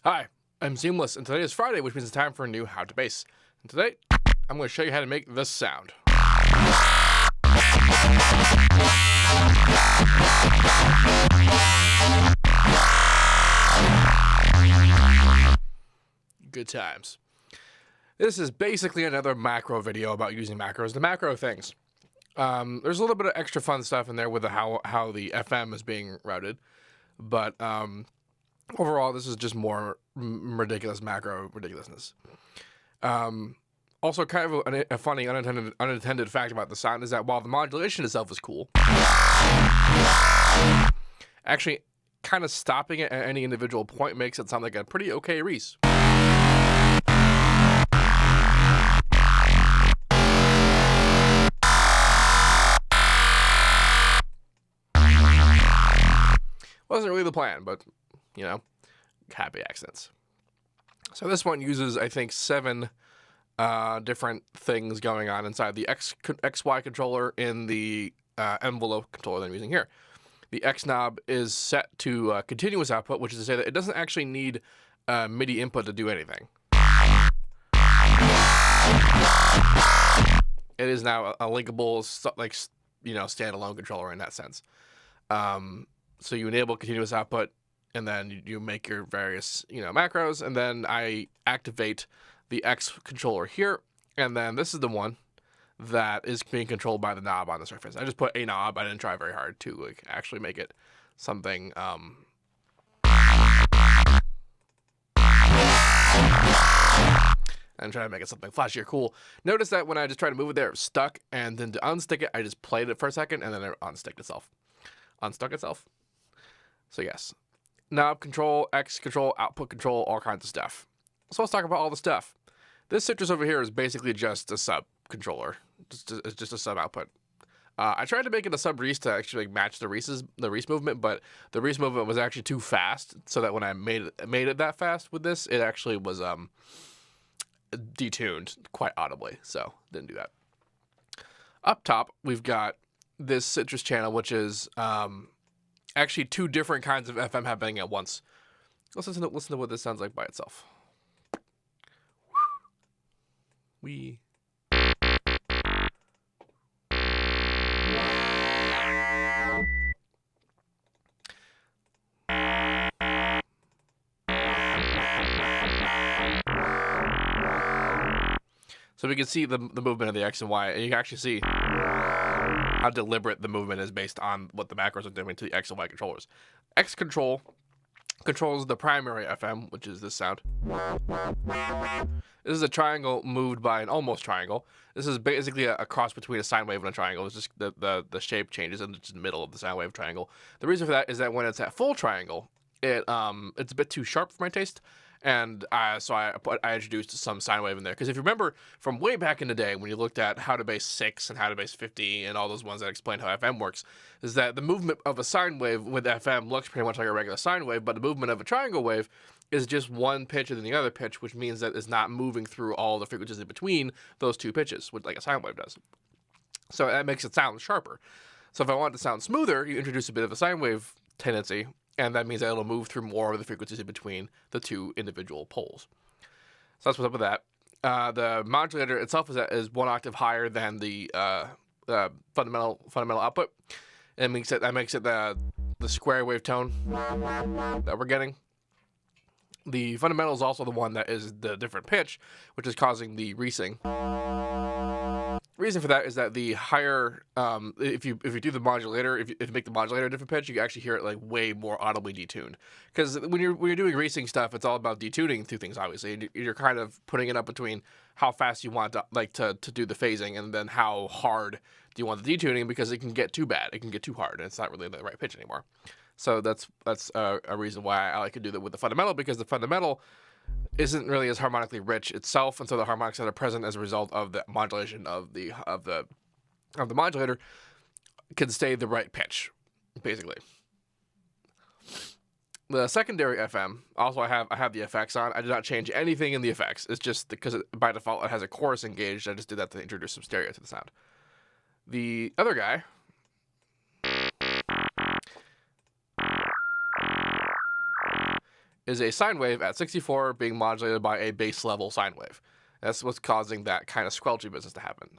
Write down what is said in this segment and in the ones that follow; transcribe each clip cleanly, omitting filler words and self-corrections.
Hi, I'm Seamless, and today is Friday, which means it's time for a new How to Bass. And today, I'm going to show you how to make this sound. Good times. This is basically another macro video about using macros, the macro things. There's a little bit of extra fun stuff in there with how the FM is being routed, but overall, this is just more ridiculous macro ridiculousness. Also, kind of a funny unintended fact about the sound is that while the modulation itself is cool, actually kind of stopping it at any individual point makes it sound like a pretty okay Reese. Wasn't really the plan, but, you know, happy accidents. So this one uses, I think, 7 different things going on inside the XY controller in the envelope controller that I'm using here. The X knob is set to continuous output, which is to say that it doesn't actually need MIDI input to do anything. It is now a linkable, standalone controller in that sense. So you enable continuous output, and then you make your various, macros, and then I activate the X controller here, and then this is the one that is being controlled by the knob on the surface. I just put a knob. I didn't try very hard to actually make it something and try to make it something flashy or cool. Notice that when I just try to move it there, it was stuck, and then to unstick it, I just played it for a second, and then it unstuck itself. So yes, knob control, X control, output control, all kinds of stuff. So let's talk about all the stuff. This citrus over here is basically just a sub controller. It's just a sub output. I tried to make it a sub Reese to actually match the Reese movement, but the Reese movement was actually too fast, so that when I made it that fast with this, it actually was detuned quite audibly. So didn't do that. Up top, we've got this citrus channel, which is actually 2 different kinds of FM happening at once. Let's listen to what this sounds like by itself. So we can see the movement of the X and Y, and you can actually see how deliberate the movement is based on what the macros are doing to the X and Y controllers. X control controls the primary FM, which is this sound. This is a triangle moved by an almost triangle. This is basically a cross between a sine wave and a triangle. It's just the shape changes in the middle of the sine wave triangle. The reason for that is that when it's at full triangle, it's a bit too sharp for my taste. And so I introduced some sine wave in there. Because if you remember from way back in the day when you looked at How to Bass 6 and How to Bass 50 and all those ones that explain how FM works, is that the movement of a sine wave with FM looks pretty much like a regular sine wave, but the movement of a triangle wave is just one pitch and then the other pitch, which means that it's not moving through all the frequencies in between those 2 pitches, which like a sine wave does. So that makes it sound sharper. So if I want it to sound smoother, you introduce a bit of a sine wave tendency, and that means that it'll move through more of the frequencies in between the 2 individual poles. So that's what's up with that. The modulator itself is 1 octave higher than the fundamental output. And that makes it the square wave tone that we're getting. The fundamental is also the one that is the different pitch, which is causing the reesing. Reason for that is that the higher, if you do the modulator, if you make the modulator a different pitch, you can actually hear it like way more audibly detuned. Because when you're doing reesing stuff, it's all about detuning 2 things, obviously. And you're kind of putting it up between how fast you want to do the phasing, and then how hard do you want the detuning, because it can get too bad, it can get too hard, and it's not really the right pitch anymore. So that's a reason why I like to do that with the fundamental, because the fundamental isn't really as harmonically rich itself, and so the harmonics that are present as a result of the modulation of the modulator can stay the right pitch, basically. The secondary FM, also I have the effects on. I did not change anything in the effects. It's just because by default it has a chorus engaged. I just did that to introduce some stereo to the sound. The other guy is a sine wave at 64 being modulated by a base level sine wave. That's what's causing that kind of squelchy business to happen.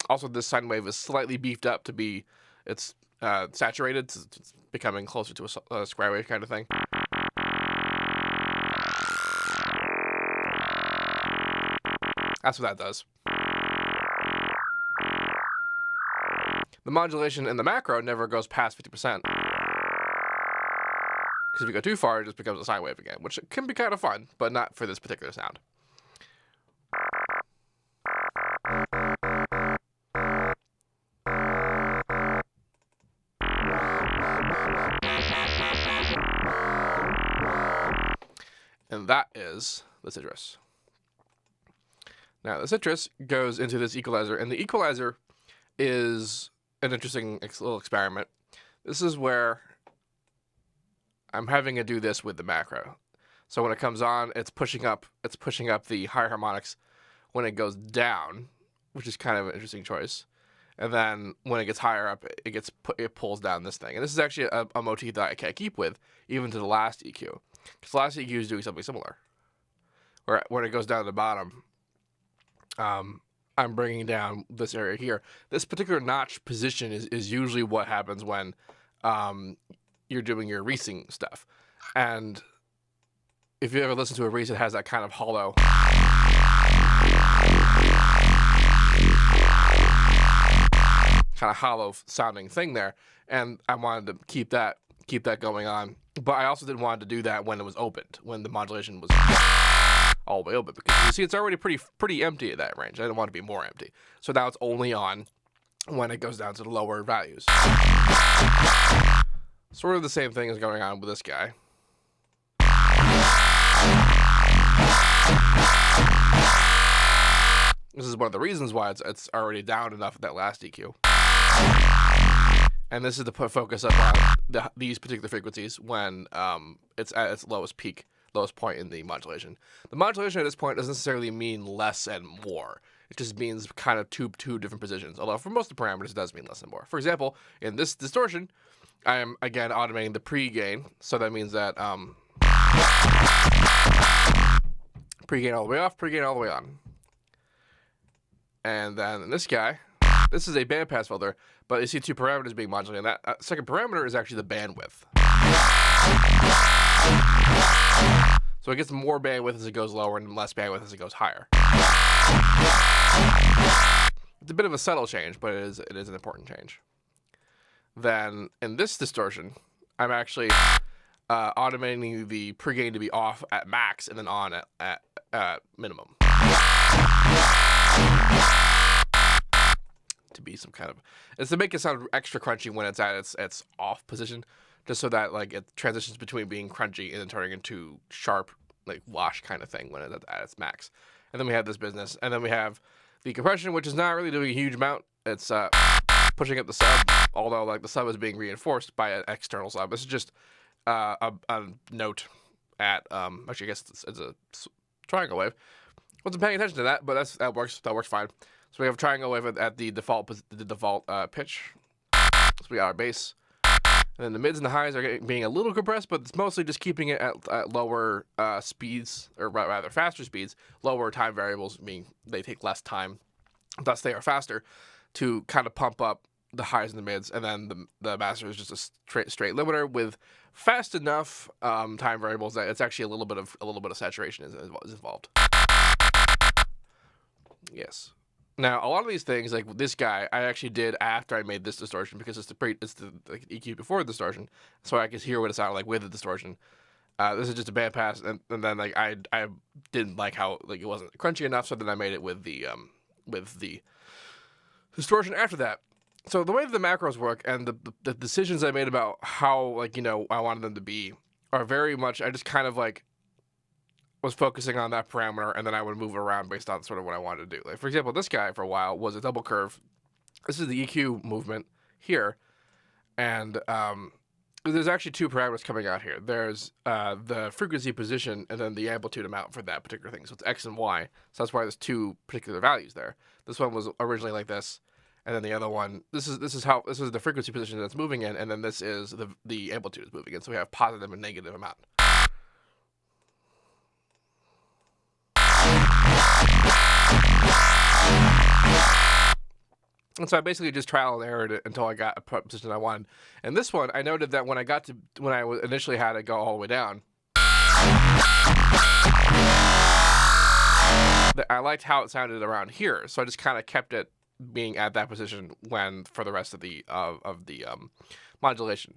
Also, this sine wave is slightly beefed up to be, it's saturated, so it's becoming closer to a square wave kind of thing. That's what that does. The modulation in the macro never goes past 50%. Because if you go too far, it just becomes a sine wave again, which can be kind of fun, but not for this particular sound. And that is the citrus. Now, the citrus goes into this equalizer, and the equalizer is an interesting little experiment. This is where I'm having to do this with the macro. So when it comes on, it's pushing up the higher harmonics. When it goes down, which is kind of an interesting choice, and then when it gets higher up, it pulls down this thing. And this is actually a motif that I can't keep with, even to the last EQ. Because the last EQ is doing something similar. Where when it goes down to the bottom, I'm bringing down this area here. This particular notch position is usually what happens when you're doing your reasing stuff. And if you ever listen to a reese, it has that kind of hollow sounding thing there. And I wanted to keep that going on. But I also didn't want to do that when it was opened, when the modulation was all the way open, because you see it's already pretty empty at that range. I didn't want to be more empty. So now it's only on when it goes down to the lower values. Sort of the same thing is going on with this guy. This is one of the reasons why it's already down enough at that last EQ. And this is to put focus up on these particular frequencies when it's at its lowest point in the modulation. The modulation at this point doesn't necessarily mean less and more. It just means kind of two different positions. Although for most of the parameters, it does mean less and more. For example, in this distortion, I am again automating the pre-gain. So that means that pre-gain all the way off, pre-gain all the way on. And then in this guy, this is a bandpass filter, but you see two parameters being modulated. And that second parameter is actually the bandwidth. So it gets more bandwidth as it goes lower and less bandwidth as it goes higher. It's a bit of a subtle change, but it is an important change. Then in this distortion, I'm actually automating the pre-gain to be off at max and then on at minimum. To be some kind of, it's to make it sound extra crunchy when it's at its off position, just so that like it transitions between being crunchy and then turning into sharp, like wash kind of thing when it's at its max. And then we have this business, and then we have the compression, which is not really doing a huge amount. It's pushing up the sub, although like the sub is being reinforced by an external sub. This is just a note at actually I guess it's a triangle wave. Wasn't paying attention to that, but that works fine. So we have a triangle wave at the default pitch. So we got our bass. And then the mids and the highs are being a little compressed, but it's mostly just keeping it at lower speeds, or rather faster speeds, lower time variables, meaning they take less time, thus they are faster, to kind of pump up the highs and the mids. And then the master is just a straight limiter with fast enough time variables that it's actually a little bit of saturation is involved. Yes. Now, a lot of these things, like this guy, I actually did after I made this distortion because it's the EQ before the distortion, so I could hear what it sounded like with the distortion. This is just a bandpass, and then like I didn't like how like it wasn't crunchy enough, so then I made it with the distortion after that. So the way that the macros work and the decisions I made about how like I wanted them to be are very much I just kind of like was focusing on that parameter, and then I would move it around based on sort of what I wanted to do. Like, for example, this guy for a while was a double curve. This is the EQ movement here, and there's actually two parameters coming out here. There's the frequency position and then the amplitude amount for that particular thing. So it's X and Y. So that's why there's two particular values there. This one was originally like this, and then the other one, this is the frequency position that's moving in, and then this is the amplitude is moving in. So we have positive and negative amount. And so I basically just trial and errored it until I got a position I wanted. And this one, I noted that when I initially had it go all the way down, that I liked how it sounded around here. So I just kind of kept it being at that position for the rest of the modulation.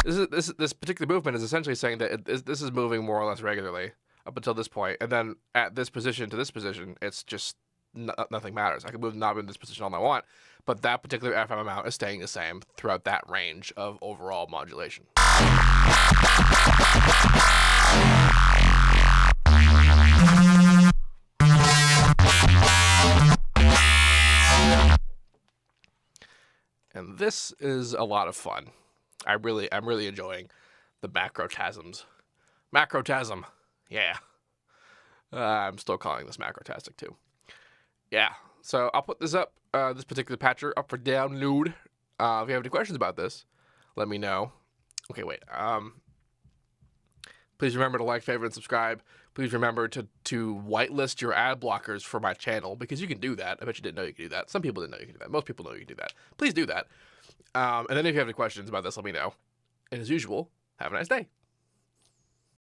This particular movement is essentially saying that this is moving more or less regularly up until this point, and then at this position to this position, it's just nothing matters. I can move the knob in this position all I want, but that particular FM amount is staying the same throughout that range of overall modulation. And this is a lot of fun. I'm really enjoying the macrotasms. Macrotasm, yeah. I'm still calling this Macrotastic too. Yeah, so I'll put this up, this particular patcher up for download. If you have any questions about this, let me know. Okay, wait. Please remember to like, favorite, and subscribe. Please remember to whitelist your ad blockers for my channel, because you can do that. I bet you didn't know you could do that. Some people didn't know you could do that. Most people know you can do that. Please do that. And then if you have any questions about this, let me know. And as usual, have a nice day.